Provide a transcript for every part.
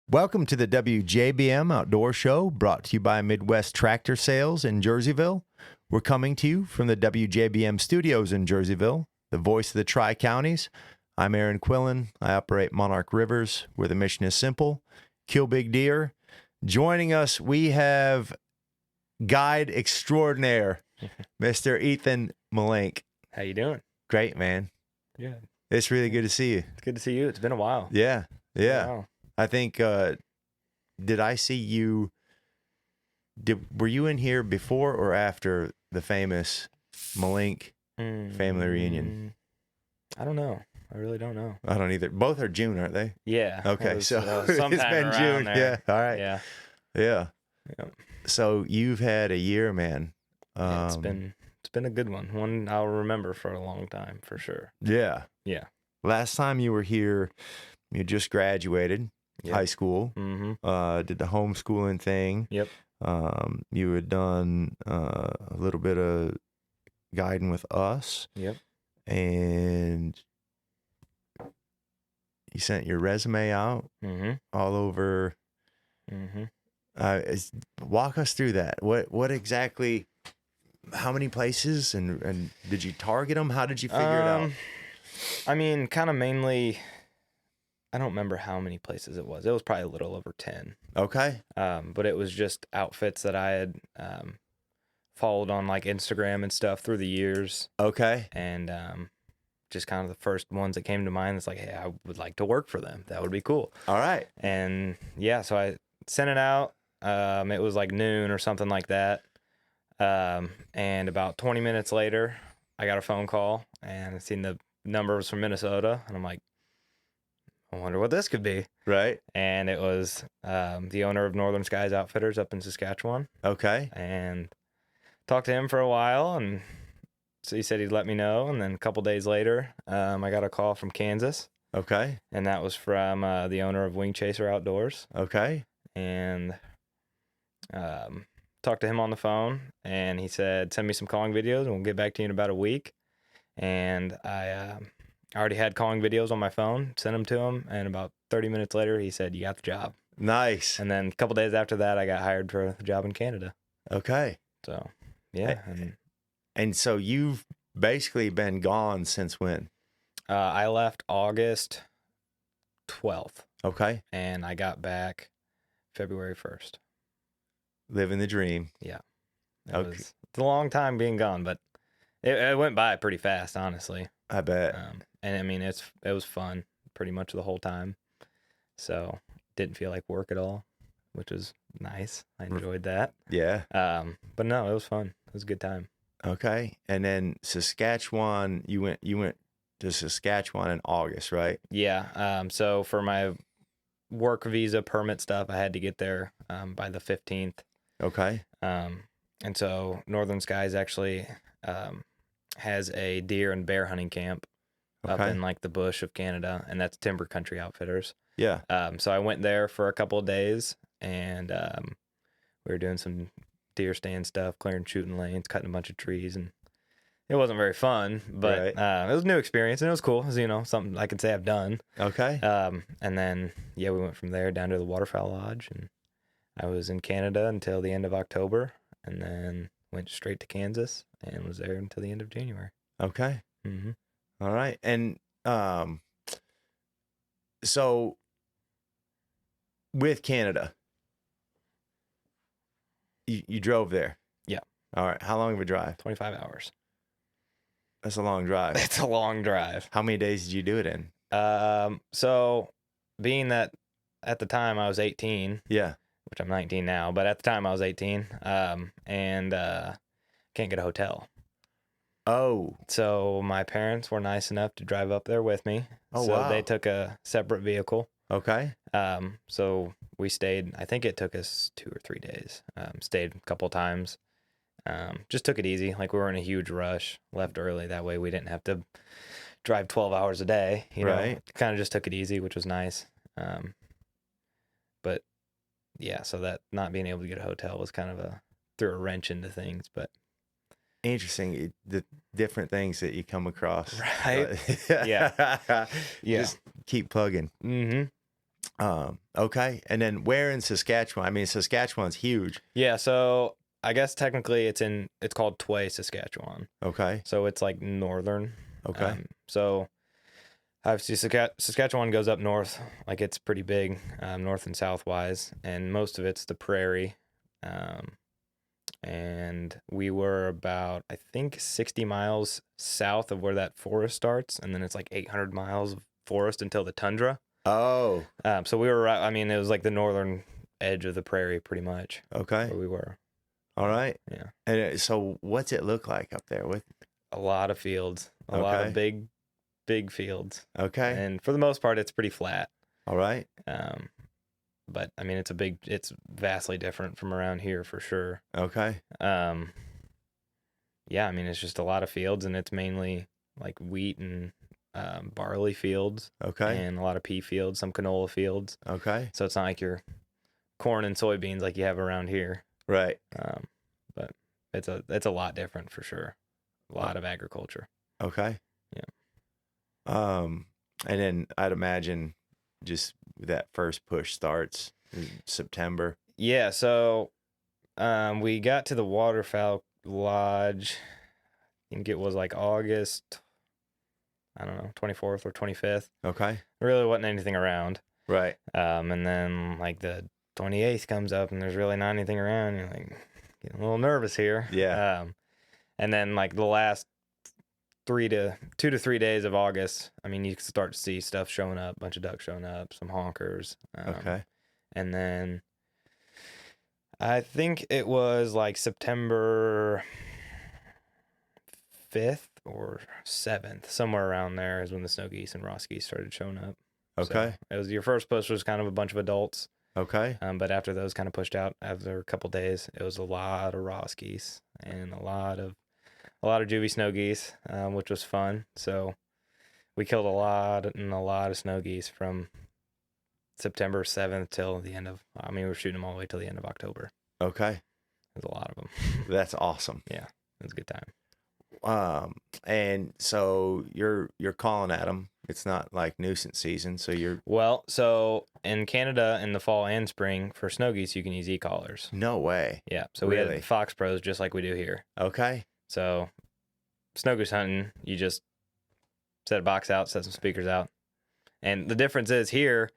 Welcome to the WJBM Outdoor Show, brought to you by Midwest Tractor Sales in Jerseyville. We're coming to you from the WJBM studios in Jerseyville, the voice of the Tri-Counties. I'm Aaron Quillen. I operate Monarch Rivers, where the mission is simple: kill big deer. Joining us, we have guide extraordinaire, Mr. Ethan Mullink. How you doing? Great, man. Yeah. It's really good to see you. It's good to see you. It's been a while. Yeah. Wow. I think, did I see you, were you in here before or after the famous Mullink family reunion? I don't know. I really don't know. I don't either. Both are June, aren't they? Yeah. Okay, was, so it's sometime been around June. there. Yeah, all right. Yeah. Yeah. So you've had a year, man. Yeah, it's been a good one. One I'll remember for a long time, for sure. Yeah. Yeah. Last time you were here, you just graduated high school, Mm-hmm. did the homeschooling thing. Yep. You had done a little bit of guiding with us. Yep. And you sent your resume out all over. Walk us through that. What exactly, how many places, and did you target them? How did you figure it out? I mean, kind of mainly, I don't remember how many places it was. It was probably a little over 10. Okay. But it was just outfits that I had followed on like Instagram and stuff through the years. Okay. And just kind of the first ones that came to mind. It's like, hey, I would like to work for them. That would be cool. All right. And yeah, so I sent it out. It was like noon or something like that. And about 20 minutes later, I got a phone call and I seen the numbers from Minnesota. And I'm like, I wonder what this could be. Right. And it was the owner of Northern Skies Outfitters up in Saskatchewan. Okay. And talked to him for a while, and so he said he'd let me know. And then a couple days later, I got a call from Kansas. Okay. And that was from the owner of Wing Chaser Outdoors. Okay. And talked to him on the phone, and he said, send me some calling videos, and we'll get back to you in about a week. And I already had calling videos on my phone, sent them to him, and about 30 minutes later, he said, you got the job. Nice. And then a couple days after that, I got hired for a job in Canada. Okay. So, yeah. And so you've basically been gone since when? I left August 12th. Okay. And I got back February 1st. Living the dream. Yeah. Okay. It's a long time being gone, but it went by pretty fast, honestly. I bet. And I mean, it was fun pretty much the whole time. So didn't feel like work at all, which was nice. I enjoyed that. Yeah. But no, it was fun. It was a good time. Okay. And then Saskatchewan, you went to Saskatchewan in August, right? Yeah. So for my work visa permit stuff, I had to get there by the 15th. Okay. And so Northern Skies actually has a deer and bear hunting camp up in like the bush of Canada, and that's Timber Country Outfitters. Yeah. So I went there for a couple of days, and we were doing some deer stand stuff, clearing shooting lanes, cutting a bunch of trees, and it wasn't very fun, but it was a new experience, and it was cool. It was, something I could say I've done. Okay. And then, yeah, we went from there down to the Waterfowl Lodge, and I was in Canada until the end of October, and then went straight to Kansas and was there until the end of January. Okay. Mm-hmm. All right. And so with Canada, you drove there? Yeah. All right. How long of a drive? 25 hours. That's a long drive. It's a long drive. How many days did you do it in? So being that at the time I was 18, Yeah, which I'm 19 now, but at the time I was 18, and can't get a hotel. Oh. So my parents were nice enough to drive up there with me. Oh, so wow. they took a separate vehicle. Okay. So we stayed, I think it took us 2 or 3 days. Stayed a couple times. Just took it easy. Like, we weren't in a huge rush. Left early. That way we didn't have to drive 12 hours a day. You know, kind of just took it easy, which was nice. But yeah, so that not being able to get a hotel was kind of threw a wrench into things, but interesting, the different things that you come across. Right. Yeah. Just keep plugging. Mm-hmm. Okay. And then where in Saskatchewan? I mean, Saskatchewan's huge. Yeah, so I guess technically it's called Tway, Saskatchewan. Okay. So it's like northern. Okay. So obviously Saskatchewan goes up north, like it's pretty big, north and south wise, and most of it's the prairie. And we were about, I think, 60 miles south of where that forest starts, and then it's like 800 miles of forest until the tundra. Oh. So we were right. I mean, it was like the northern edge of the prairie, pretty much. Okay. Where we were. All right. Yeah. And so, what's it look like up there? With A lot of fields, a lot of big fields. Okay. And for the most part, it's pretty flat. All right. But I mean, it's vastly different from around here for sure. Okay. Yeah, I mean, it's just a lot of fields, and it's mainly like wheat and barley fields. Okay. And a lot of pea fields, some canola fields. Okay. So it's not like your corn and soybeans like you have around here. Right. But it's a lot different for sure. A lot of agriculture. Okay. Yeah. And then I'd imagine just that first push starts in September. Yeah. So, we got to the Waterfowl Lodge. I think it was like August, I don't know, 24th or 25th. Okay. There really wasn't anything around. Right. And then like the 28th comes up and there's really not anything around. You're like getting a little nervous here. Yeah. And then like the last 2 to 3 days of August, I mean, you can start to see stuff showing up, a bunch of ducks showing up, some honkers. Okay. And then I think it was like September 5th or 7th, somewhere around there is when the snow geese and Ross geese started showing up. Okay. So it was your first push was kind of a bunch of adults. Okay. But after those kind of pushed out after a couple days, it was a lot of Ross geese and a lot of juvie snow geese, which was fun. So we killed a lot of snow geese from September 7th till the end of, I mean, we were shooting them all the way till the end of October. Okay. There's a lot of them. That's awesome. Yeah. It was a good time. And so you're calling at them. It's not like nuisance season, so you're... Well, so in Canada in the fall and spring for snow geese, you can use e-collars. No way. Yeah. So Really? we had Fox Pros just like we do here. Okay. So snow goose hunting, you just set a box out, set some speakers out. And the difference is here,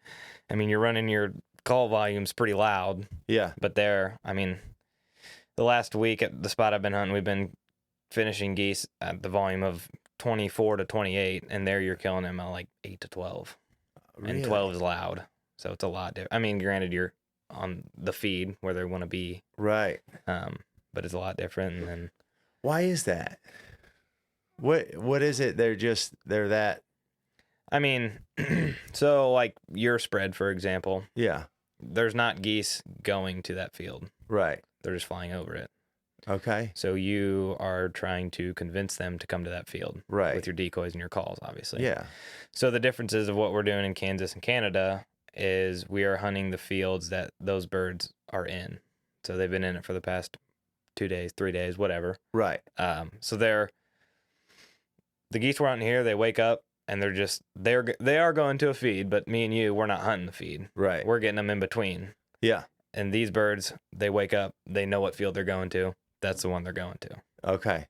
I mean, you're running your call volumes pretty loud. Yeah. But there, I mean, the last week at the spot I've been hunting, we've been finishing geese at the volume of 24 to 28, and there you're killing them at like 8 to 12. Really? And 12 is loud. So it's a lot different. I mean, granted, you're on the feed where they want to be. Right. But it's a lot different. And then why is that? What is it? They're that. I mean, so like your spread, for example. Yeah. There's not geese going to that field. Right. They're just flying over it. Okay. So you are trying to convince them to come to that field. Right. With your decoys and your calls, obviously. Yeah. So the differences of what we're doing in Kansas and Canada is we are hunting the fields that those birds are in. So they've been in it for the past 2 days, 3 days, whatever. Right. So the geese were out in here, they wake up and they are going to a feed, but me and you, we're not hunting the feed. Right. We're getting them in between. Yeah. And these birds, they wake up, they know what field they're going to. That's the one they're going to. Okay.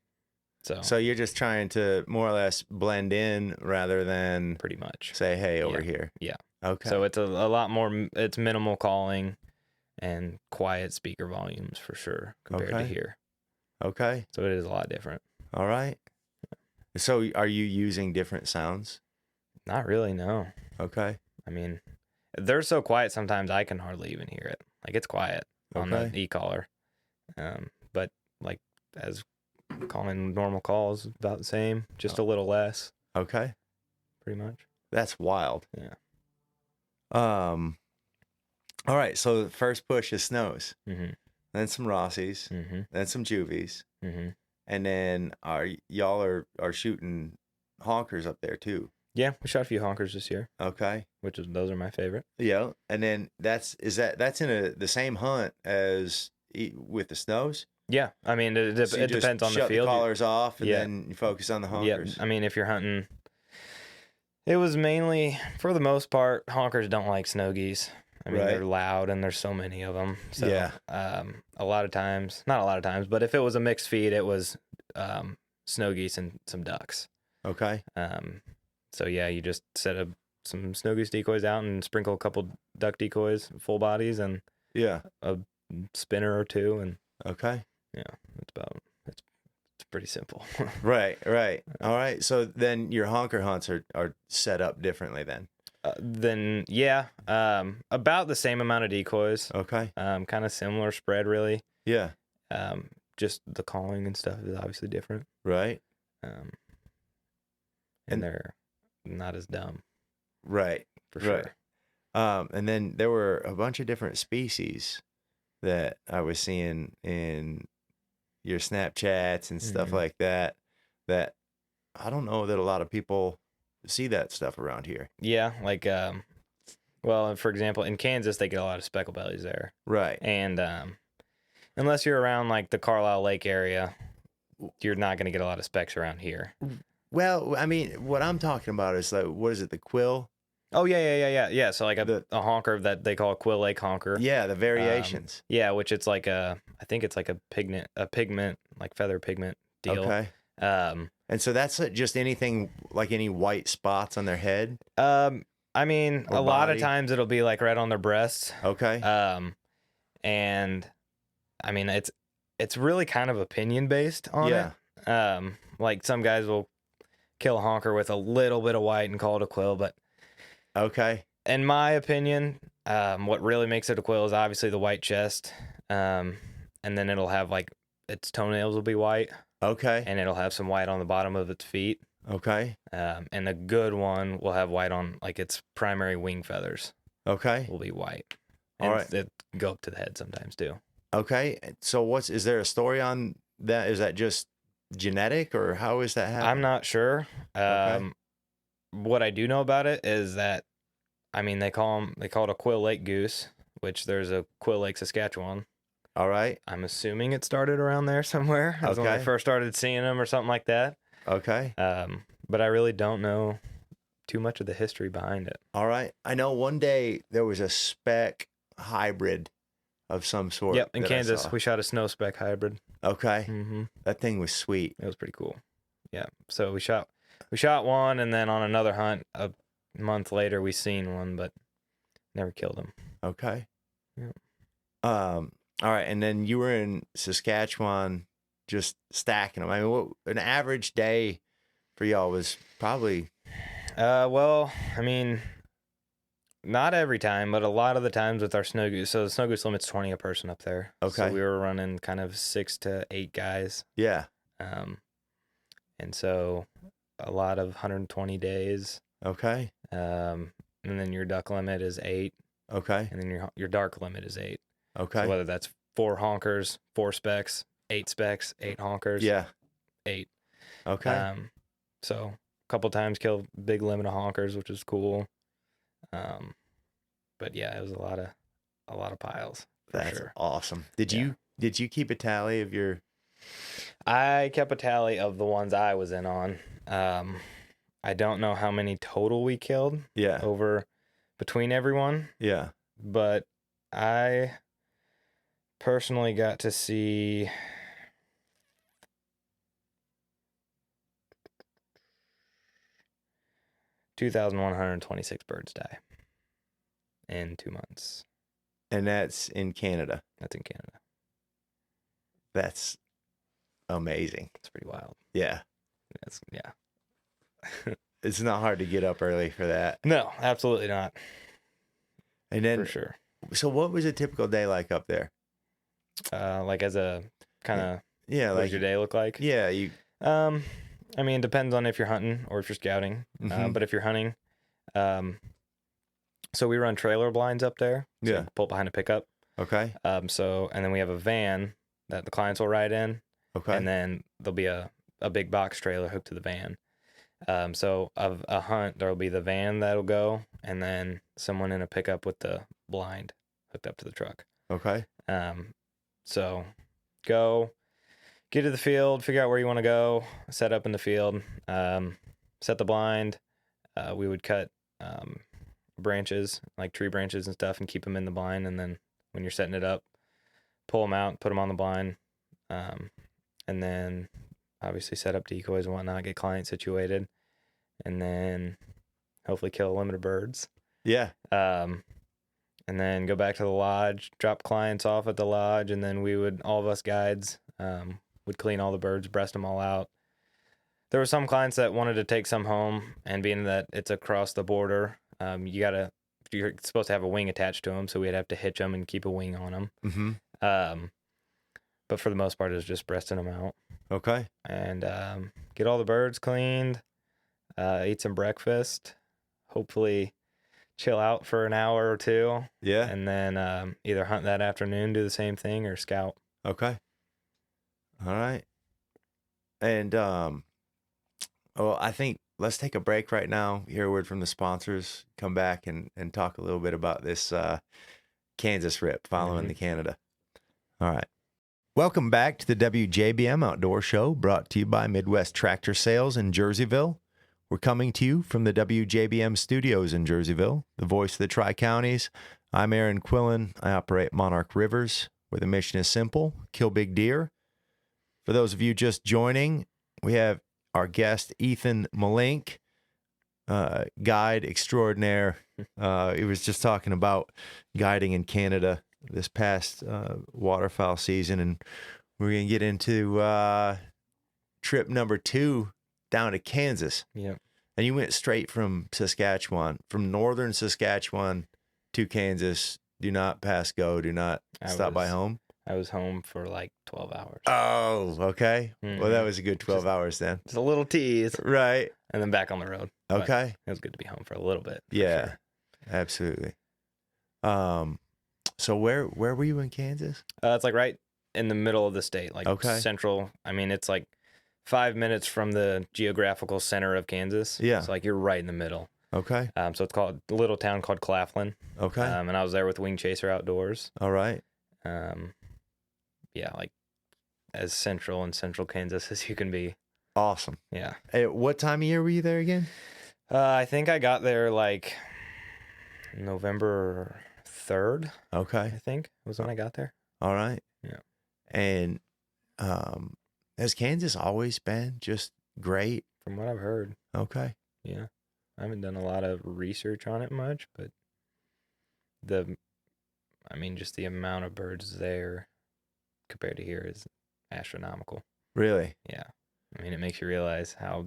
So you're just trying to more or less blend in rather than pretty much say, hey, over here. Yeah. Okay. So it's a lot more, it's minimal calling and quiet speaker volumes for sure compared to here. Okay. So it is a lot different. All right. So are you using different sounds? Not really, no. Okay. I mean, they're so quiet sometimes I can hardly even hear it. Like it's quiet on the e-collar. But like as calling normal calls, about the same, just a little less. Okay. Pretty much. That's wild. Yeah. All right. So the first push is snows. Mm-hmm. Then some Rossies. Mm-hmm. Then some Juvies. Mm-hmm. And then y'all are shooting honkers up there too. Yeah, we shot a few honkers this year. Okay. Those are my favorite. Yeah. And then that's in the same hunt as with the snows? Yeah. I mean, it depends on the field. Shut the collars off and then you focus on the honkers. Yeah. I mean, if you're hunting It was mainly, for the most part, honkers don't like snow geese. I mean, Right. they're loud and there's so many of them. So, Yeah. a lot of times, not a lot of times, but if it was a mixed feed, it was snow geese and some ducks. Okay. So yeah, you just set up some snow goose decoys out and sprinkle a couple duck decoys, full bodies, and Yeah. a spinner or two, and Okay. yeah, it's pretty simple. Right. All right. So then your honker hunts are set up differently then. Then yeah, about the same amount of decoys. Okay. Kind of similar spread really. Yeah. Just the calling and stuff is obviously different. Right. And And- they're not as dumb Right. for sure. Right. And then there were a bunch of different species that I was seeing in your Snapchats and stuff Mhm. like that, that I don't know that a lot of people see that stuff around here. Yeah, like well, for example, in Kansas they get a lot of speckle bellies there. Right. And unless you're around like the Carlisle Lake area, you're not going to get a lot of specks around here. Well, I mean, what I'm talking about is like, what is it, the quill? Oh yeah. So like The- a honker that they call a Quill Lake honker. Yeah, the variations. Yeah, which it's like I think it's like a pigment, like feather pigment deal. Okay. And so that's just anything, like any white spots on their head? I mean, Or a lot of body? times it'll be like right on their breasts. Okay. And I mean, it's really kind of opinion based on Yeah. it. Like some guys will kill a honker with a little bit of white and call it a quill, but Okay. in my opinion, what really makes it a quill is obviously the white chest. And then it'll have like its toenails will be white, Okay. and it'll have some white on the bottom of its feet. Okay. And the good one will have white on like its primary wing feathers Okay. will be white. All And right. it go up to the head sometimes too. Okay. So is there a story on that? Is that just genetic, or how is that happening? I'm not sure. Okay. What I do know about it is that, I mean, they call it a Quill Lake goose, which there's a Quill Lake, Saskatchewan. All right. I'm assuming it started around there somewhere. That's when I Okay. first started seeing them or something like that. Okay. But I really don't know too much of the history behind it. All right. I know one day there was a speck hybrid of some sort. Yep, in that I Kansas, saw. we shot a snow speck hybrid. Okay. Mm-hmm. That thing was sweet. It was pretty cool. Yeah. So we shot one, and then on another hunt a month later we seen one, but never killed him. Okay. Yep. All right. And then you were in Saskatchewan just stacking them. I mean, what an average day for y'all was probably. Well, I mean, not every time, but a lot of the times with our snow goose. So the snow goose limit's 20 a person up there. Okay. So we were running kind of 6 to 8 guys. Yeah. And so a lot of 120 days. Okay. And then your duck limit is 8, Okay. and then your dark limit is 8. Okay. So whether that's 4 honkers, 4 specs, 8 specs, 8 honkers, Yeah. 8. Okay. So a couple times killed big limit of honkers, which is cool. But yeah, it was a lot of piles. For That's sure. awesome. Did Yeah. you keep a tally of your? I kept a tally of the ones I was in on. I don't know how many total we killed Yeah. over between everyone, Yeah. but I personally got to see 2,126 birds die in 2 months. And that's in Canada. That's in Canada. That's amazing. It's pretty wild. Yeah. Yeah. It's not hard to get up early for that. No, absolutely not. And then, For sure. so what was a typical day like up there? Like as a kind of, Yeah. what Like does your day look like? Yeah. You. I mean, it depends on if you're hunting or if you're scouting. Mhm. But if you're hunting, so we run trailer blinds up there. So you Yeah. can pull behind a pickup. Okay. And then we have a van that the clients will ride in, Okay. and then there'll be a big box trailer hooked to the van. So of a hunt, there'll be the van that'll go, and then someone in a pickup with the blind hooked up to the truck. Okay. So go get to the field, figure out where you want to go, set up in the field, set the blind, we would cut branches, like tree branches and stuff, and keep them in the blind. And then when you're setting it up, pull them out, put them on the blind, and then obviously set up decoys and whatnot, get clients situated, and then hopefully kill a limit of birds. Yeah. And then go back to the lodge, drop clients off at the lodge, and then all of us guides, would clean all the birds, breast them all out. There were some clients that wanted to take some home, and being that it's across the border, you're supposed to have a wing attached to them, so we'd have to hitch them and keep a wing on them. Mm-hmm. But for the most part, it was just breasting them out. Okay. And get all the birds cleaned, eat some breakfast, hopefully chill out for an hour or two. Yeah. And then either hunt that afternoon, do the same thing, or scout. Okay. All right. And I think let's take a break right now, hear a word from the sponsors, come back and talk a little bit about this Kansas trip following the Canada. All right. Welcome back to the WJBM Outdoor Show, brought to you by Midwest Tractor Sales in Jerseyville. We're coming to you from the WJBM studios in Jerseyville, the voice of the Tri-Counties. I'm Aaron Quillen. I operate Monarch Rivers, where the mission is simple: kill big deer. For those of you just joining, we have our guest, Ethan Mullink, guide extraordinaire. He was just talking about guiding in Canada this past waterfowl season, and we're going to get into trip number 2 down to Kansas. Yeah. And you went straight from Saskatchewan, from northern Saskatchewan to Kansas. Do not pass go. Do not stop by home. I was home for like 12 hours. Oh, okay. Mm-hmm. Well, that was a good 12 hours then. Just a little tease. Right. And then back on the road. Okay. But it was good to be home for a little bit. Yeah, sure. Absolutely. So where were you in Kansas? It's like right in the middle of the state, like central. I mean, it's like 5 minutes from the geographical center of Kansas. Yeah. So like you're right in the middle. Okay. So it's called a little town called Claflin. Okay. And I was there with Wing Chaser Outdoors. All right. Yeah, like as central Kansas as you can be. Awesome. Yeah. Hey, what time of year were you there again? I think I got there like November 3rd. Okay. I think was when I got there. All right. Yeah. And has Kansas always been just great? From what I've heard. Okay. Yeah. I haven't done a lot of research on it much, but just the amount of birds there compared to here is astronomical. Really? Yeah. I mean, it makes you realize how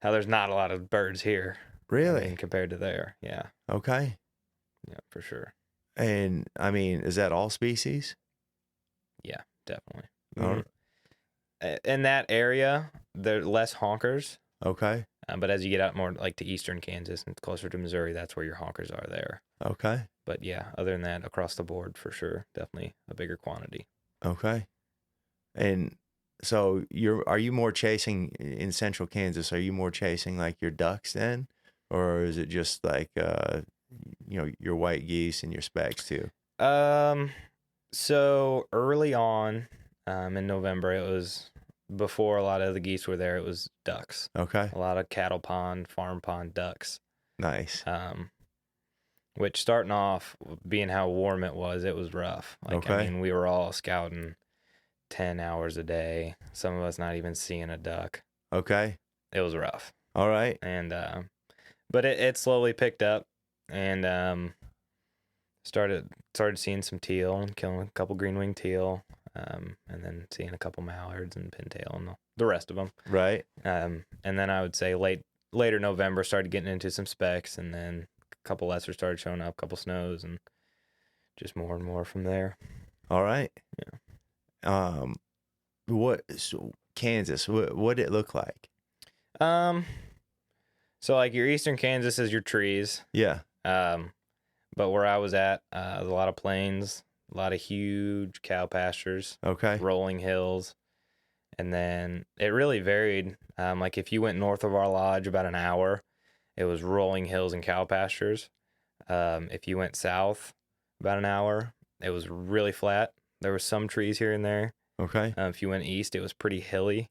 there's not a lot of birds here. Really? Compared to there. Yeah. Okay. Yeah, for sure. And I mean, is that all species? Yeah, definitely. Mm-hmm. In that area, there are less honkers. Okay. But as you get out more like to eastern Kansas and closer to Missouri, that's where your honkers are there. Okay. But yeah, other than that, across the board, for sure, definitely a bigger quantity. Okay. And so are you more chasing in central Kansas? Are you more chasing like your ducks then? Or is it just like, your white geese and your specks too? So early on, in November, it was before a lot of the geese were there. It was ducks. Okay. A lot of cattle pond, farm pond ducks. Nice. Which starting off, being how warm it was rough. Like, okay. I mean, we were all scouting 10 hours a day. Some of us not even seeing a duck. Okay. It was rough. All right. And, but it slowly picked up and, started seeing some teal and killing a couple green-winged teal. And then seeing a couple mallards and pintail and the rest of them. Right. And then I would say later November started getting into some specks, and then a couple lesser started showing up, a couple snows, and just more and more from there. All right. Yeah. Kansas, what did it look like? So like your eastern Kansas is your trees. Yeah. But where I was at, a lot of plains, a lot of huge cow pastures. Okay. Rolling hills. And then it really varied. Like if you went north of our lodge about an hour, it was rolling hills and cow pastures. If you went south about an hour, it was really flat. There were some trees here and there. Okay. If you went east, it was pretty hilly.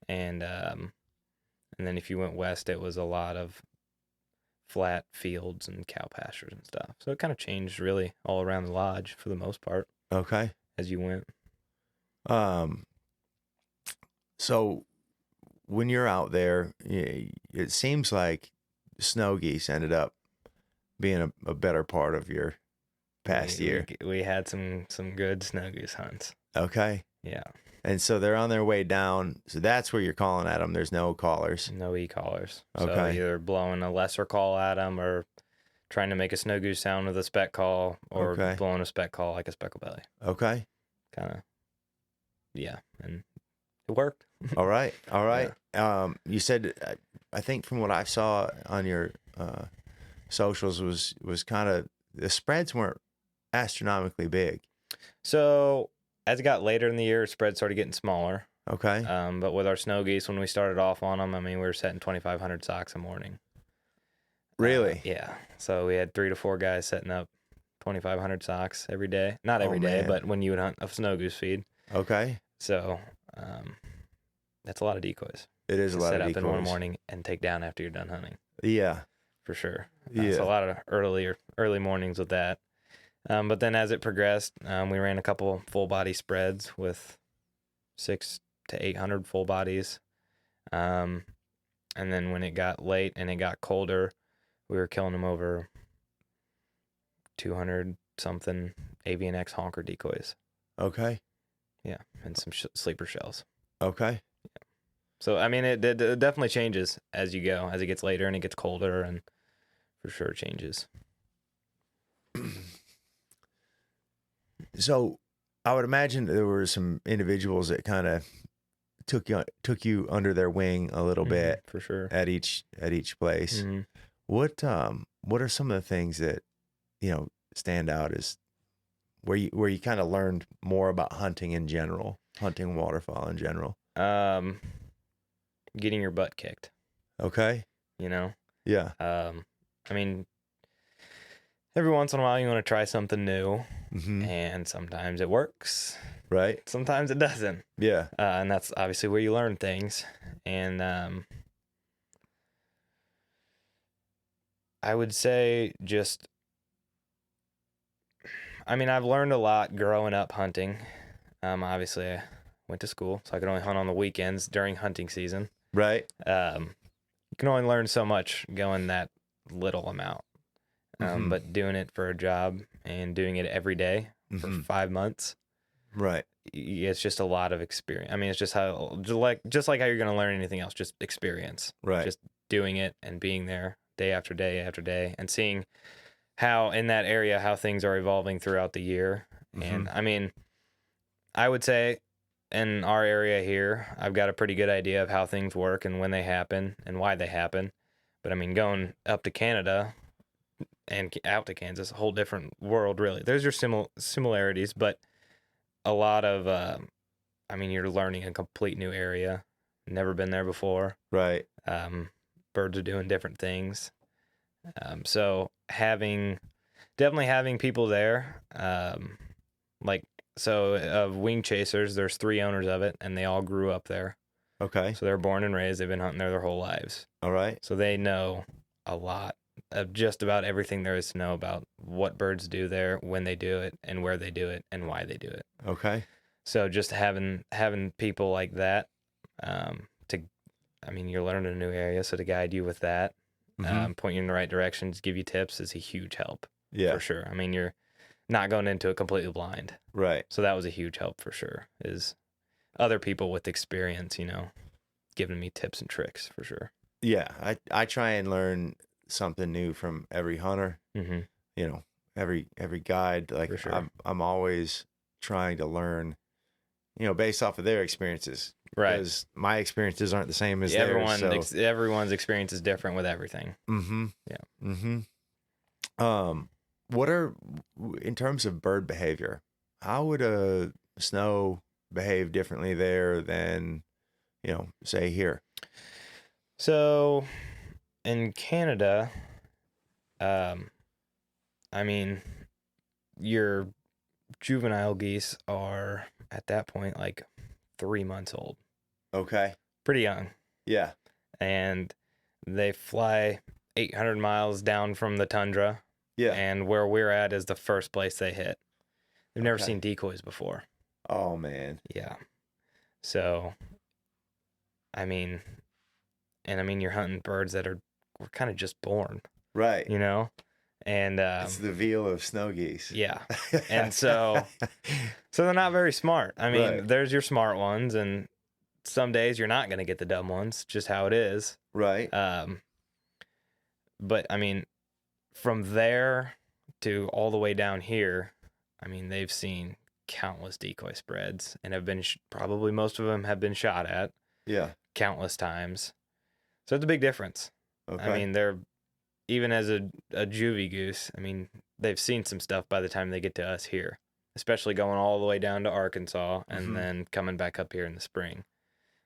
And then if you went west, it was a lot of flat fields and cow pastures and stuff. So it kind of changed really all around the lodge for the most part Okay. as you went. So when you're out there, it seems like snow geese ended up being a better part of your past year. We had some good snow goose hunts. Okay. Yeah. And so they're on their way down. So that's where you're calling at them. There's no callers. No e-collars. Okay. So either blowing a lesser call at them or trying to make a snow goose sound with a speck call or Okay. blowing a speck call like a specklebelly. Okay. Kind of. Yeah. And it worked. All right. All right. You said, I think from what I saw on your socials was kind of, the spreads weren't astronomically big. So as it got later in the year, spreads started getting smaller. Okay. But with our snow geese, when we started off on them, I mean, we were setting 2,500 socks a morning. Really? Yeah. So we had 3 to 4 guys setting up 2,500 socks every day. Not every day, man. but when you would hunt a snow goose feed. Okay. So that's a lot of decoys. It is a lot of set up decoys. in one morning and take down after you're done hunting. Yeah. For sure. Yeah. So a lot of early mornings with that. But then as it progressed, we ran a couple full body spreads with 600 to 800 full bodies. And then when it got late and it got colder, we were killing them over 200 something avian X honker decoys. Okay. Yeah. And some sleeper shells. Okay. Yeah. So, I mean, it definitely changes as you go, as it gets later and it gets colder, and for sure changes. So I would imagine there were some individuals that kind of took you under their wing a little bit for sure at each place. Mm-hmm. What are some of the things that, stand out as where you kind of learned more about hunting in general, hunting waterfowl in general? Getting your butt kicked. Okay. Yeah. I mean, every once in a while you want to try something new, Mm-hmm. and sometimes it works. Right. Sometimes it doesn't. Yeah. And that's obviously where you learn things. And I would say I've learned a lot growing up hunting. Obviously, I went to school, so I could only hunt on the weekends during hunting season. Right. You can only learn so much going that little amount. But doing it for a job and doing it every day for 5 months, right? It's just a lot of experience. I mean, it's just just like how you're going to learn anything else, just experience, right? Just doing it and being there day after day after day, and seeing how in that area how things are evolving throughout the year. And I mean, I would say in our area here, I've got a pretty good idea of how things work and when they happen and why they happen. But I mean, going up to Canada and out to Kansas, a whole different world, really. There's your similarities, but a lot of, you're learning a complete new area. Never been there before. Right. Birds are doing different things. So definitely having people there, of Wing Chasers, there's 3 owners of it, and they all grew up there. Okay. So they're born and raised. They've been hunting there their whole lives. All right. So they know a lot of just about everything there is to know about what birds do there, when they do it, and where they do it, and why they do it. Okay. So just having people like that, you're learning a new area, so to guide you with that, point you in the right directions, give you tips is a huge help. Yeah. For sure. I mean, you're not going into it completely blind. Right. So that was a huge help for sure, is other people with experience, giving me tips and tricks for sure. Yeah. I try and learn something new from every hunter. Mm-hmm. Every guide. Like, for sure. I'm always trying to learn, based off of their experiences. Right. Because my experiences aren't the same as theirs. So. Everyone's experience is different with everything. Mm-hmm. Yeah. Mm-hmm. What are, in terms of bird behavior, how would a snow behave differently there than, say here? So in Canada, your juvenile geese are at that point like 3 months old. Okay. Pretty young. Yeah. And they fly 800 miles down from the tundra. Yeah. And where we're at is the first place they hit. They've never Okay. seen decoys before. Oh, man. Yeah. So, I mean, you're hunting birds that were kind of just born, Right. you know? And It's the veal of snow geese. yeah. And so they're not very smart. I mean, Right. there's your smart ones, and some days you're not going to get the dumb ones, just how it is. Right. But I mean, from there to all the way down here, I mean, they've seen countless decoy spreads and have been probably most of them have been shot at Yeah. countless times. So it's a big difference. Okay. I mean, they're even as a juvie goose, I mean, they've seen some stuff by the time they get to us here, especially going all the way down to Arkansas and then coming back up here in the spring.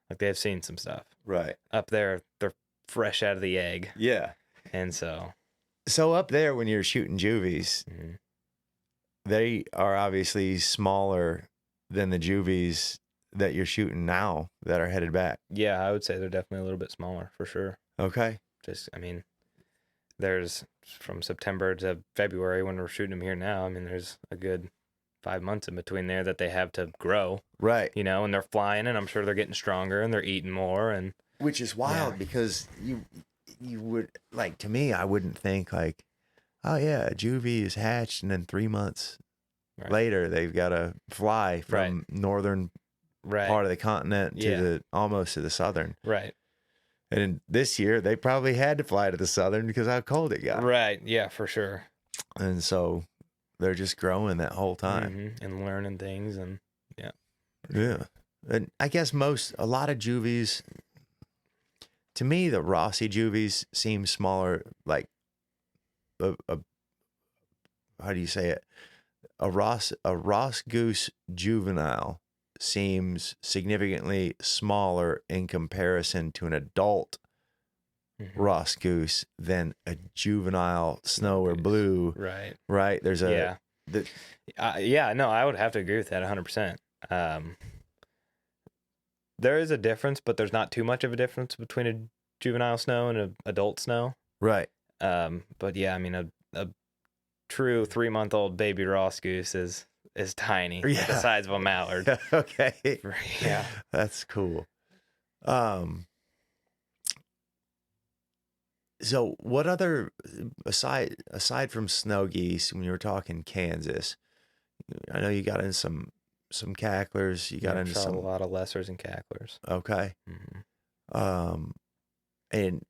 Like, they've seen some stuff. Right. Up there, they're fresh out of the egg. Yeah. And so up there, when you're shooting juvies, they are obviously smaller than the juvies that you're shooting now that are headed back. yeah, I would say they're definitely a little bit smaller for sure. Okay. Just, I mean, there's from September to February when we're shooting them here now. I mean, there's a good 5 months in between there that they have to grow, Right. you know, and they're flying, and I'm sure they're getting stronger and they're eating more. And Which is wild because you would, like, to me, I wouldn't think like, oh yeah, a juvie is hatched and then 3 months later they've got to fly from northern part of the continent to almost to the southern. Right. And this year they probably had to fly to the southern because how cold it got. Right. Yeah, for sure. And so they're just growing that whole time and learning things, and yeah. And I guess a lot of juvies, to me, the Rossi juvies seem smaller, like a how do you say it? A Ross goose juvenile seems significantly smaller in comparison to an adult Ross goose than a juvenile snow or blue. Right. Right. There's a no, I would have to agree with that 100%. There is a difference, but there's not too much of a difference between a juvenile snow and an adult snow. Right. But yeah, I mean, a true 3-month-old baby Ross goose is tiny, like the size of a mallard. Okay. Yeah. That's cool. So what other, aside from snow geese, when you were talking Kansas, I know you got in some cacklers, you got into shot some, a lot of lessers and cacklers. okay. And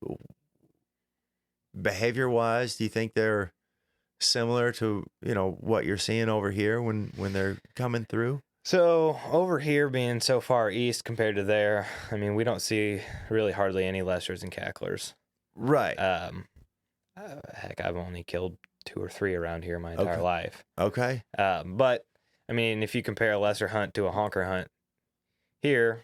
behavior wise, do you think they're similar to, what you're seeing over here when they're coming through? So over here being so far east compared to there, I mean, we don't see really hardly any lessers and cacklers. Right. Heck, I've only killed 2 or 3 around here my entire life. Okay. But I mean, if you compare a lesser hunt to a honker hunt, here,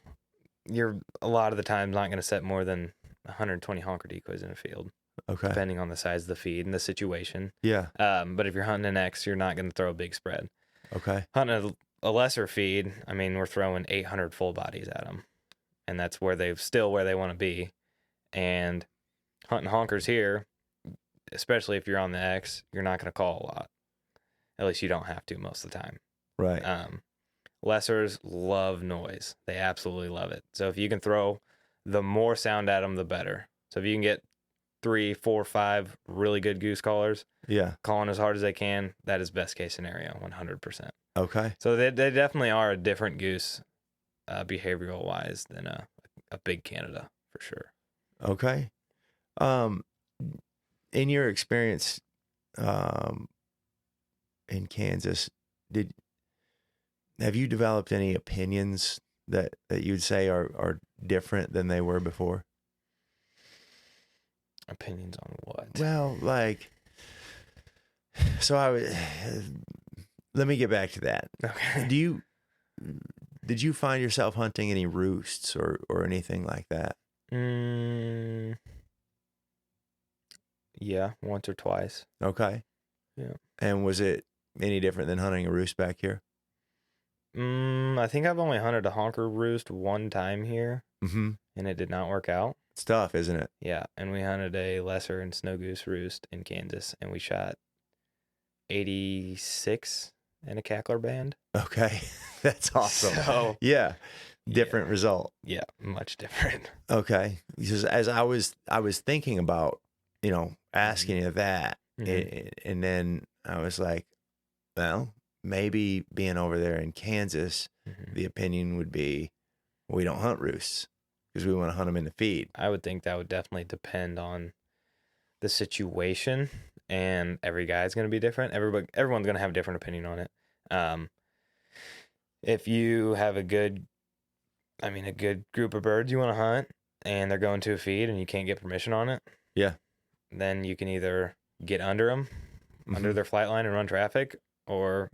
you're a lot of the times not going to set more than 120 honker decoys in a field. Okay. Depending on the size of the feed and the situation. Yeah. But if you're hunting an X, you're not going to throw a big spread. Okay. Hunting a lesser feed, I mean, we're throwing 800 full bodies at them, and that's where they want to be. And hunting honkers here, especially if you're on the X, you're not going to call a lot. At least you don't have to most of the time. Right. Lessers love noise. They absolutely love it. So if you can throw the more sound at them, the better. So if you can get 3, 4, 5 really good goose callers, calling as hard as they can, that is best case scenario, 100%. Okay. So they definitely are a different goose, behavioral wise, than a big Canada for sure. Okay. In your experience, in Kansas, have you developed any opinions that you'd say are different than they were before? Opinions on what? Well, like, so let me get back to that. Okay. Did you find yourself hunting any roosts or anything like that? Yeah, once or twice. Okay. Yeah. And was it any different than hunting a roost back here? I think I've only hunted a honker roost one time here, Mm-hmm. and it did not work out. stuff, isn't it? Yeah, and we hunted a lesser and snow goose roost in Kansas, and we shot 86 in a cackler band. Okay. That's awesome. So, yeah. Different result. Yeah, much different. Okay. Because as I was thinking about, asking you that, and then I was like, well, maybe being over there in Kansas, the opinion would be we don't hunt roosts because we want to hunt them in the feed. I would think that would definitely depend on the situation, and every guy's going to be different. Everyone's going to have a different opinion on it. If you have a good group of birds you want to hunt, and they're going to a feed and you can't get permission on it, yeah, then you can either get under them, under their flight line and run traffic, or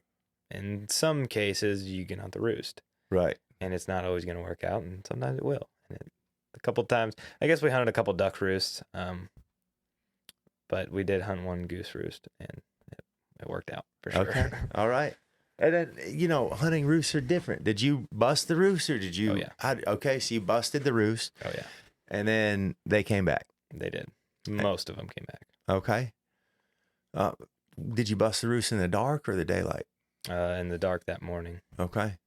in some cases you can hunt the roost. Right. And it's not always going to work out, and sometimes it will. And a couple times, I guess we hunted a couple duck roosts, but we did hunt one goose roost, and it worked out for sure. Okay. All right. And then, hunting roosts are different. Did you bust the roost or did you? Oh, yeah. Okay, so you busted the roost. Oh, yeah. And then they came back. They did. Most of them came back. Okay. Did you bust the roost in the dark or the daylight? In the dark that morning. Okay.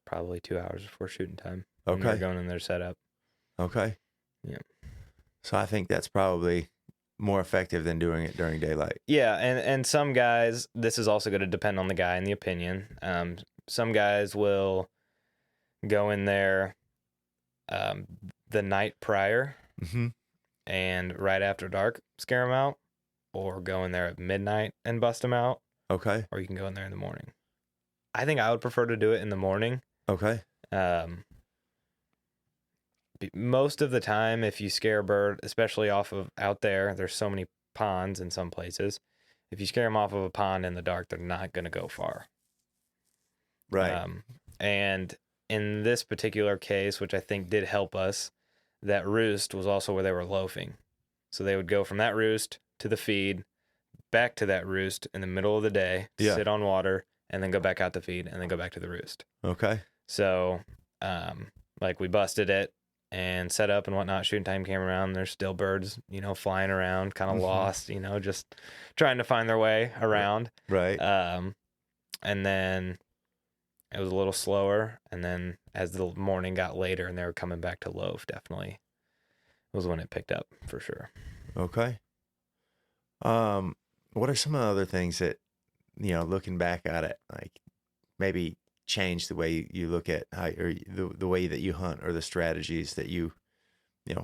Probably 2 hours before shooting time. Okay. When we were going in their setup. Okay. Yeah. So I think that's probably more effective than doing it during daylight. Yeah, and some guys, this is also going to depend on the guy and the opinion. Some guys will go in there the night prior and right after dark scare them out, or go in there at midnight and bust them out. Okay. Or you can go in there in the morning. I think I would prefer to do it in the morning. Okay. Most of the time, if you scare a bird, especially off of out there's so many ponds in some places. If you scare them off of a pond in the dark, they're not going to go far. Right. And in this particular case, which I think did help us, that roost was also where they were loafing. So they would go from that roost to the feed, back to that roost in the middle of the day, sit on water, and then go back out to feed, and then go back to the roost. Okay. So, we busted it and set up and whatnot, shooting time came around, there's still birds, flying around, kind of lost, just trying to find their way around. Right. And then it was a little slower, and then as the morning got later and they were coming back to loaf, definitely was when it picked up for sure. Okay. What are some of the other things that, looking back at it, like maybe change the way you look at how, or the way that you hunt, or the strategies that you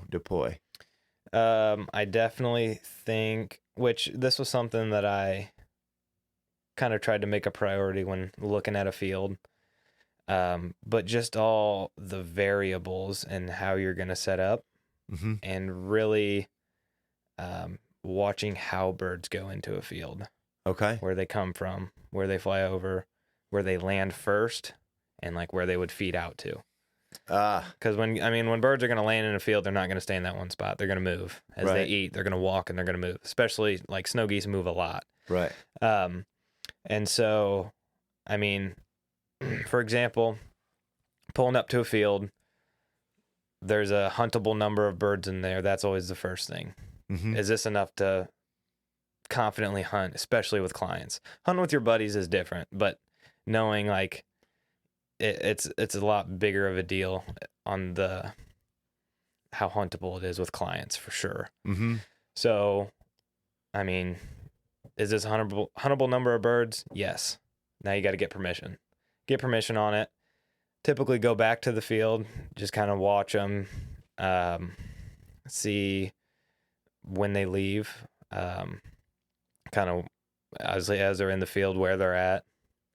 deploy? I definitely think, which this was something that I kind of tried to make a priority when looking at a field, but just all the variables and how you're going to set up, and really watching how birds go into a field. Okay. Where they come from, where they fly over, where they land first, and where they would feed out to. Because when birds are going to land in a field, they're not going to stay in that one spot. They're going to move as they eat. They're going to walk and they're going to move. Especially snow geese move a lot. Right. And so, for example, pulling up to a field, there's a huntable number of birds in there. That's always the first thing. Is this enough to confidently hunt, especially with clients? Hunting with your buddies is different, but knowing it's a lot bigger of a deal on how huntable it is with clients for sure. So, is this a huntable number of birds? Yes. Now you got to get permission. Get permission on it. Typically go back to the field, just kind of watch them, see when they leave, kind of as they're in the field, where they're at,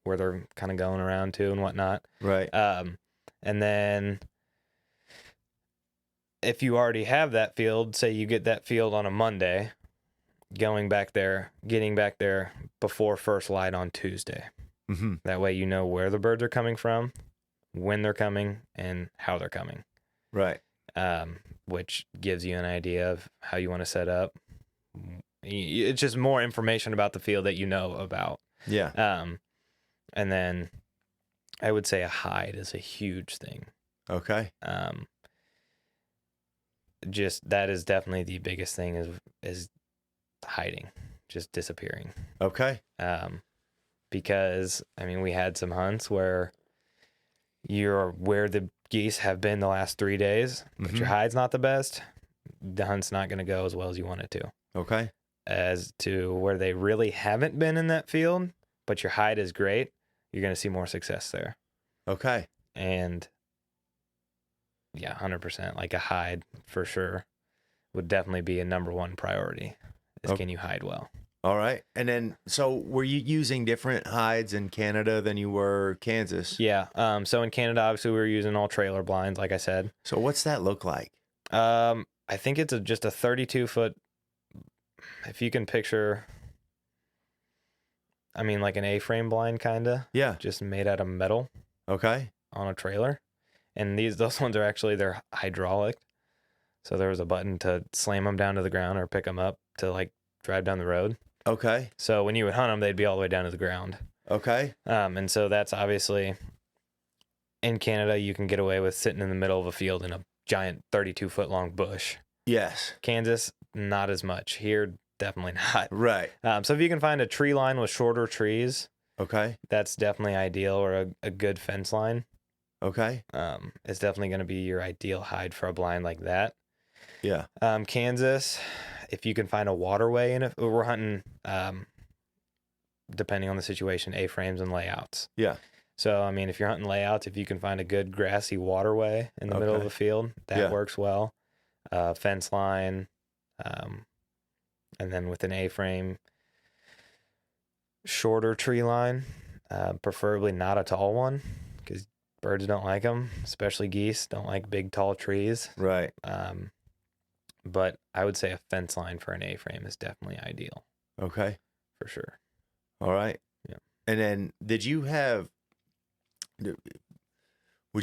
where they're kind of going around to and whatnot. Right. And then if you already have that field, say you get that field on a Monday, getting back there before first light on Tuesday. That way you know where the birds are coming from, when they're coming, and how they're coming. Right. Which gives you an idea of how you want to set up. It's just more information about the field that you know about. Yeah. And then I would say a hide is a huge thing. Okay. just that is definitely the biggest thing is hiding, just disappearing. Okay. Because I mean, we had some hunts where you're where the geese have been the last 3 days, but your hide's not the best. The hunt's not going to go as well as you want it to. Okay. As to where they really haven't been in that field, but your hide is great, you're going to see more success there. Okay. And yeah, 100%. Like a hide for sure would definitely be a number one priority. Is can you hide well? All right. And then, so were you using different hides in Canada than you were Kansas? Yeah. So in Canada, obviously, we were using all trailer blinds, like I said. So what's that look like? I think it's just a 32-foot. If you can picture, I mean, like an A-frame blind, kind of. Yeah. Just made out of metal. Okay. On a trailer. And those ones are actually, they're hydraulic. So there was a button to slam them down to the ground or pick them up to like drive down the road. Okay. So when you would hunt them, they'd be all the way down to the ground. Okay. And so that's obviously, in Canada, you can get away with sitting in the middle of a field in a giant 32-foot long bush. Yes. Kansas, not as much. Here, definitely not. Right. So if you can find a tree line with shorter trees, okay, that's definitely ideal, or a good fence line. Okay. It's definitely going to be your ideal hide for a blind like that. Yeah. Kansas, if you can find a waterway, and if we're hunting, depending on the situation, A-frames and layouts. Yeah. So, I mean, if you're hunting layouts, if you can find a good grassy waterway in the middle of the field, that works well. Fence line, and then with an A-frame, shorter tree line, preferably not a tall one, because birds don't like them, especially geese don't like big, tall trees. Right. But I would say a fence line for an A-frame is definitely ideal. Okay. For sure. All right. Yeah. And then would you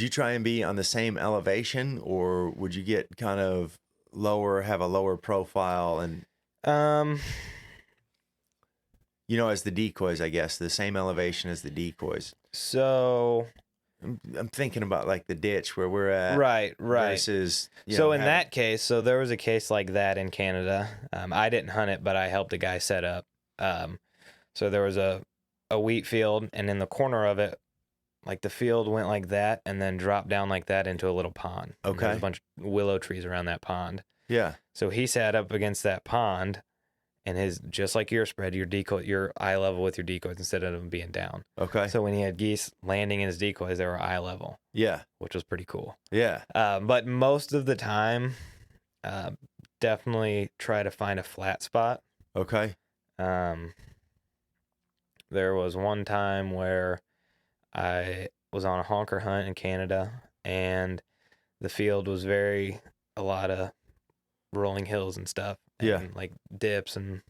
try and be on the same elevation, or would you get kind of lower, have a lower profile, and as the decoys, I guess, the same elevation as the decoys? So I'm thinking about like the ditch where we're at. Right. Versus, that case, so there was a case like that in Canada. I didn't hunt it, but I helped a guy set up. So there was a wheat field, and in the corner of it, like the field went like that and then dropped down like that into a little pond. Okay. There's a bunch of willow trees around that pond. Yeah. So he sat up against that pond, and just like your spread, your eye level with your decoys instead of them being down. Okay. So when he had geese landing in his decoys, they were eye level. Yeah. Which was pretty cool. Yeah. But most of the time, definitely try to find a flat spot. Okay. There was one time where I was on a honker hunt in Canada, and the field was a lot of rolling hills and stuff. And like dips and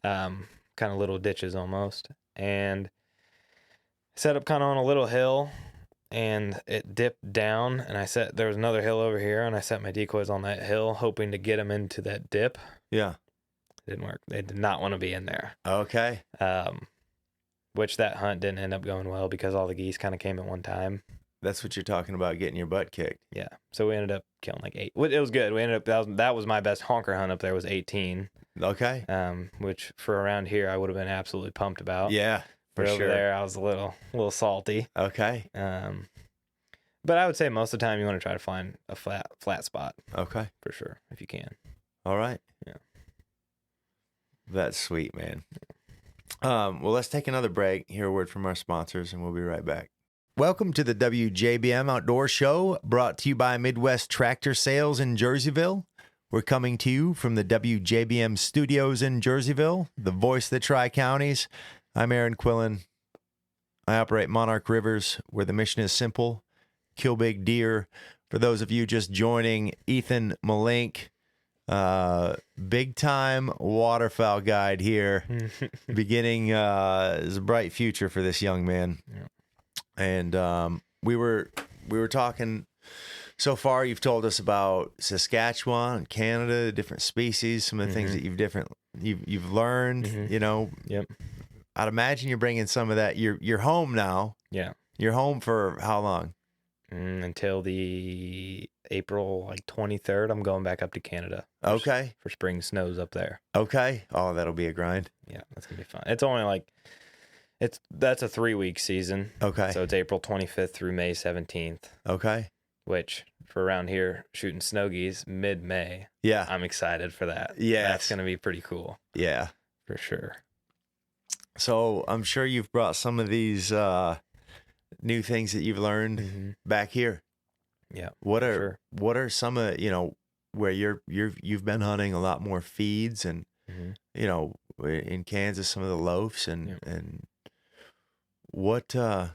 kind of little ditches almost. And set up kind of on a little hill, and it dipped down, and there was another hill over here, and I set my decoys on that hill, hoping to get them into that dip. Yeah. It didn't work. They did not want to be in there. Okay. Which that hunt didn't end up going well because all the geese kind of came at one time. That's what you're talking about, getting your butt kicked. Yeah. So we ended up killing like 8. It was good. We ended up, that was my best honker hunt up there, was 18. Okay. Which for around here, I would have been absolutely pumped about. Yeah. For but sure. Over there, I was a little salty. Okay. But I would say most of the time you want to try to find a flat spot. Okay. For sure, if you can. All right. Yeah. That's sweet, man. Well, let's take another break, hear a word from our sponsors, and we'll be right back. Welcome to the WJBM Outdoor Show, brought to you by Midwest Tractor Sales in Jerseyville. We're coming to you from the WJBM studios in Jerseyville, the voice of the Tri-Counties. I'm Aaron Quillen. I operate Monarch Rivers, where the mission is simple: kill big deer. For those of you just joining, Ethan Mullink, big time waterfowl guide here. Beginning is a bright future for this young man. Yeah. And we were talking. So far, you've told us about Saskatchewan and Canada, different species, some of the things that you've learned. Mm-hmm. Yep. I'd imagine you're bringing some of that. You're home now. Yeah. You're home for how long? Until the April like 23rd, I'm going back up to Canada. Okay. For spring snows up there. Okay. Oh, that'll be a grind. Yeah, that's gonna be fun. It's only like that's a 3-week season. Okay. So it's April 25th through May 17th. Okay. Which for around here shooting snow geese mid-May. Yeah. I'm excited for that. Yeah. That's gonna be pretty cool. Yeah. For sure. So I'm sure you've brought some of these new things that you've learned back here. Yeah. What are some of, where you've been hunting a lot more feeds and in Kansas some of the loafs and what do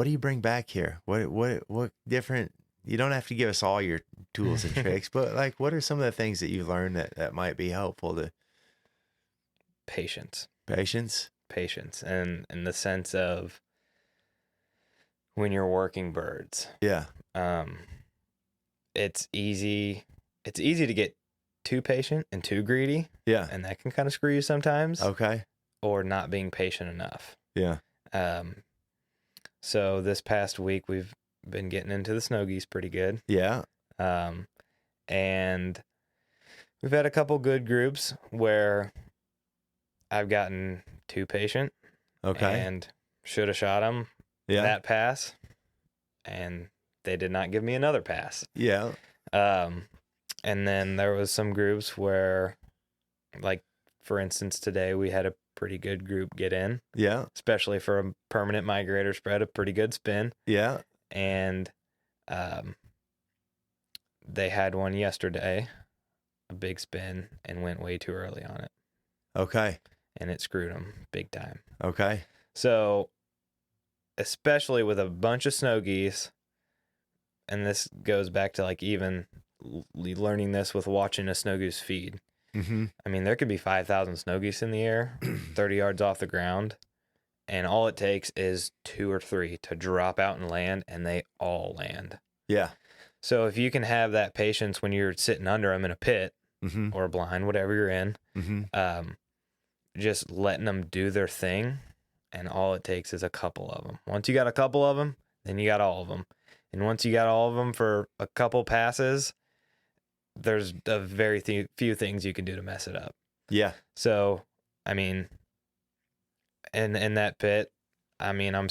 you bring back here? What different, you don't have to give us all your tools and tricks, but like what are some of the things that you've learned that might be helpful to patience and in the sense of when you're working birds. Yeah. It's easy to get too patient and too greedy. Yeah. And that can kind of screw you sometimes. Okay. Or not being patient enough. Yeah. So this past week we've been getting into the snow geese pretty good. Yeah. And we've had a couple good groups where I've gotten too patient. Okay. And should have shot them that pass. And they did not give me another pass. Yeah. And then there was some groups where, like, for instance, today we had a pretty good group get in. Yeah. Especially for a permanent migrator spread, a pretty good spin. Yeah. And they had one yesterday, a big spin, and went way too early on it. Okay. And it screwed them big time. Okay. So, especially with a bunch of snow geese, and this goes back to like even learning this with watching a snow goose feed. Mm-hmm. I mean, there could be 5,000 snow geese in the air, 30 yards off the ground, and all it takes is 2 or 3 to drop out and land, and they all land. Yeah. So if you can have that patience when you're sitting under them in a pit or a blind, whatever you're in, just letting them do their thing, and all it takes is a couple of them. Once you got a couple of them, then you got all of them. And once you got all of them for a couple passes, there's a very few things you can do to mess it up. Yeah. So, I mean, in that pit, I mean, I'm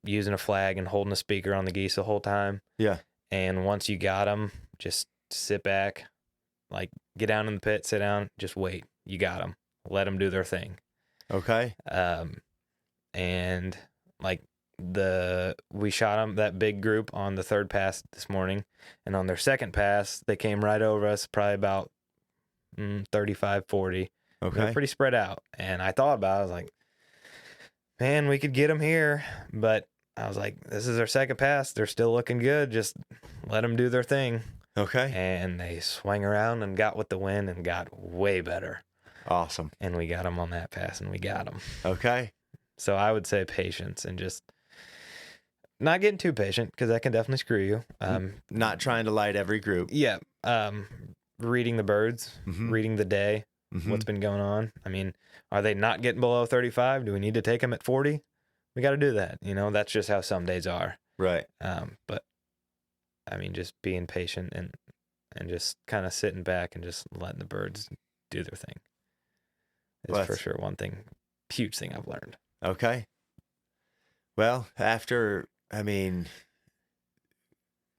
using a flag and holding a speaker on the geese the whole time. Yeah. And once you got them, just sit back, like get down in the pit, sit down, just wait. You got them. Let them do their thing. Okay. And like we shot them, that big group, on the third pass this morning, and on their second pass, they came right over us, probably about 35, 40. Okay. They're pretty spread out. And I thought about it, I was like, man, we could get them here, but I was like, this is their second pass. They're still looking good. Just let them do their thing. Okay. And they swung around and got with the wind and got way better. Awesome. And we got them on that pass, and we got them. Okay. So I would say patience and just not getting too patient, because that can definitely screw you. Not trying to light every group. Yeah. Reading the birds, reading the day, what's been going on. I mean, are they not getting below 35? Do we need to take them at 40? We got to do that. That's just how some days are. Right. But I mean, just being patient and just kind of sitting back and just letting the birds do their thing is for sure huge thing I've learned. Okay. Well, after, I mean,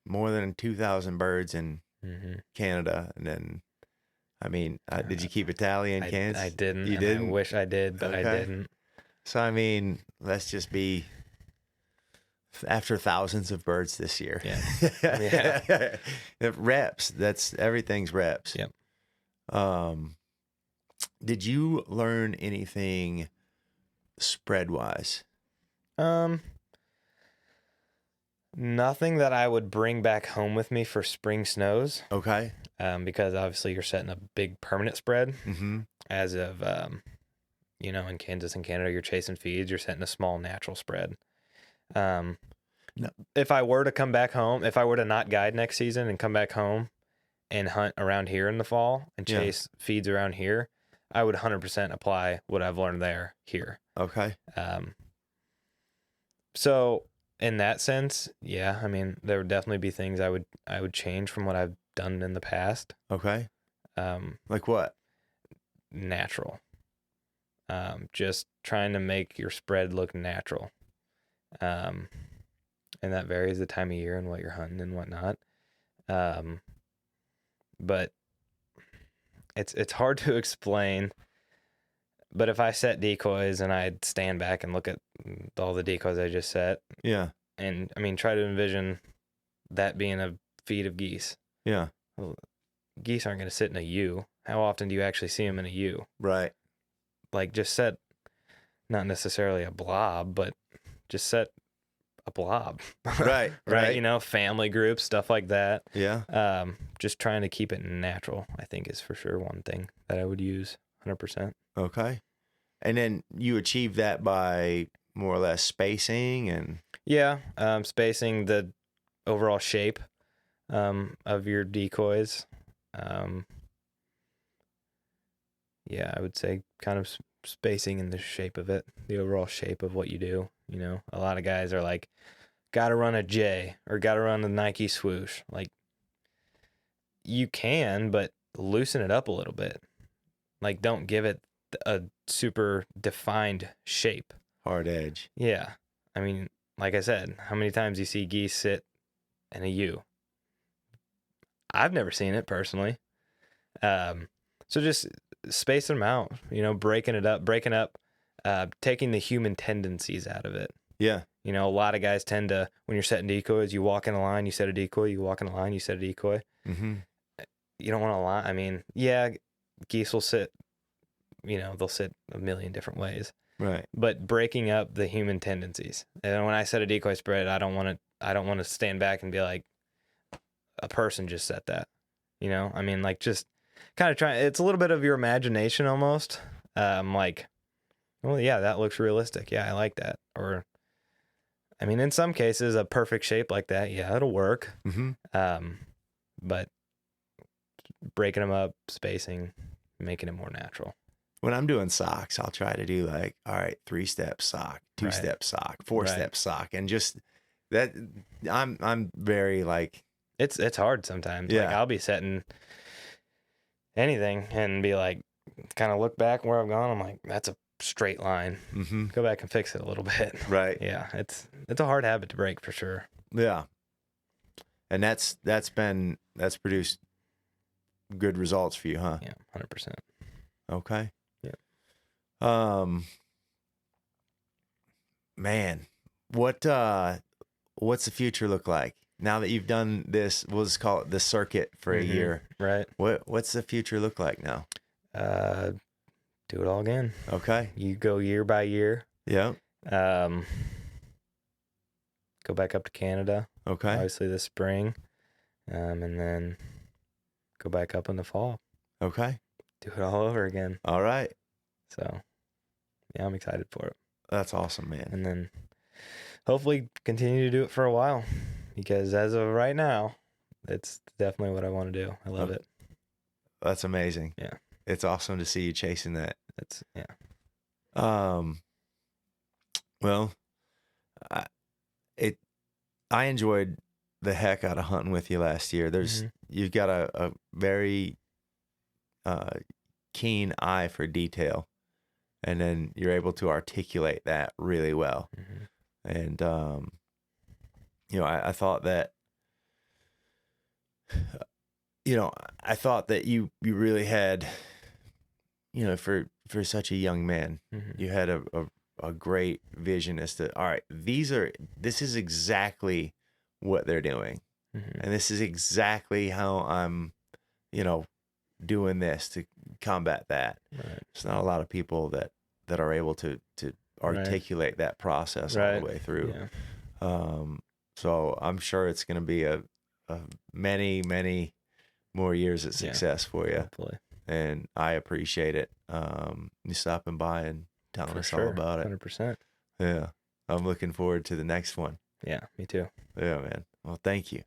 more than 2,000 birds in Canada, and then, I mean, did you keep a tally in Kansas? I didn't. You didn't? I wish I did, but I didn't. So, I mean, let's just be after thousands of birds this year. Yeah. Reps. Everything's reps. Yep. Did you learn anything spread wise? Nothing that I would bring back home with me for spring snows. Okay. Because obviously you're setting a big permanent spread. Mm-hmm. As of, in Kansas and Canada, you're chasing feeds, you're setting a small natural spread. No. If I were to come back home, if I were to not guide next season and come back home and hunt around here in the fall and chase feeds around here, I would 100% apply what I've learned there here. Okay. So in that sense, yeah. I mean, there would definitely be things I would change from what I've done in the past. Okay. Um, Like what? Natural. Just trying to make your spread look natural. And that varies the time of year and what you're hunting and whatnot. But it's hard to explain. But if I set decoys and I'd stand back and look at all the decoys I just set, Yeah. and I mean, try to envision that being a feed of geese. Yeah. Well, geese aren't going to sit in a U. How often do you actually see them in a U? Right. Like, just set, not necessarily a blob, but just set a blob. Right. Right. You know, family groups, stuff like that. Yeah. Just trying to keep it natural, I think, is for sure one thing that I would use 100%. Okay. And then you achieve that by more or less spacing and. Yeah. Spacing the overall shape of your decoys. Yeah, I would say kind of spacing in the shape of it, the overall shape of what you do. You know, a lot of guys are like, gotta run a J or gotta run the Nike swoosh. Like, you can, but loosen it up a little bit. Like, don't give it a super defined shape. Hard edge. Yeah. I mean, like I said, how many times you see geese sit in a U? I've never seen it personally. So just space them out, you know, breaking up, taking the human tendencies out of it. Yeah. You know, a lot of guys tend to, when you're setting decoys, you walk in a line, you set a decoy, you walk in a line, you set a decoy. Mm-hmm. You don't want to lie. I mean, yeah, geese will sit, you know, they'll sit a million different ways. Right. But breaking up the human tendencies. And when I set a decoy spread, I don't want to stand back and be like, a person just set that. You know, I mean, like, just kind of trying, it's a little bit of your imagination almost. Like, well, yeah, that looks realistic. Yeah, I like that. Or, I mean, in some cases, a perfect shape like that, yeah, it'll work. Mm-hmm. But breaking them up, spacing, making it more natural. When I'm doing socks, I'll try to do like, all right, 3-step sock, 2-step sock, 4-step sock, and just that. I'm very like. It's hard sometimes. Yeah. Like, I'll be setting anything and be like, kind of look back where I've gone. I'm like, that's a straight line. Mm-hmm. Go back and fix it a little bit. Right. Yeah, it's a hard habit to break for sure. Yeah. And that's produced good results for you, huh? Yeah, 100%. Okay. Yeah. Man, what's the future look like now that you've done this? We'll just call it the circuit for a year. Right. What's the future look like now? Do it all again. Okay. You go year by year. Yeah. Go back up to Canada. Okay. Obviously this spring. And then go back up in the fall. Okay. Do it all over again. All right. So, yeah, I'm excited for it. That's awesome, man. And then hopefully continue to do it for a while, because as of right now, it's definitely what I want to do. I love it. That's amazing. Yeah. It's awesome to see you chasing that. Yeah. Well, I enjoyed the heck out of hunting with you last year. You've got a very keen eye for detail, and then you're able to articulate that really well. Mm-hmm. And I thought that I thought that you really had, for such a young man, Mm-hmm. you had a great vision as to, all right, this is exactly what they're doing. Mm-hmm. And this is exactly how I'm, doing this to combat that. Right. There's not a lot of people that are able to articulate that process all the way through. Yeah. So I'm sure it's going to be a many, many more years of success for you. Hopefully. And I appreciate it. You stopping by and telling us all about it. 100%. Yeah. I'm looking forward to the next one. Yeah, me too. Yeah, man. Well, thank you.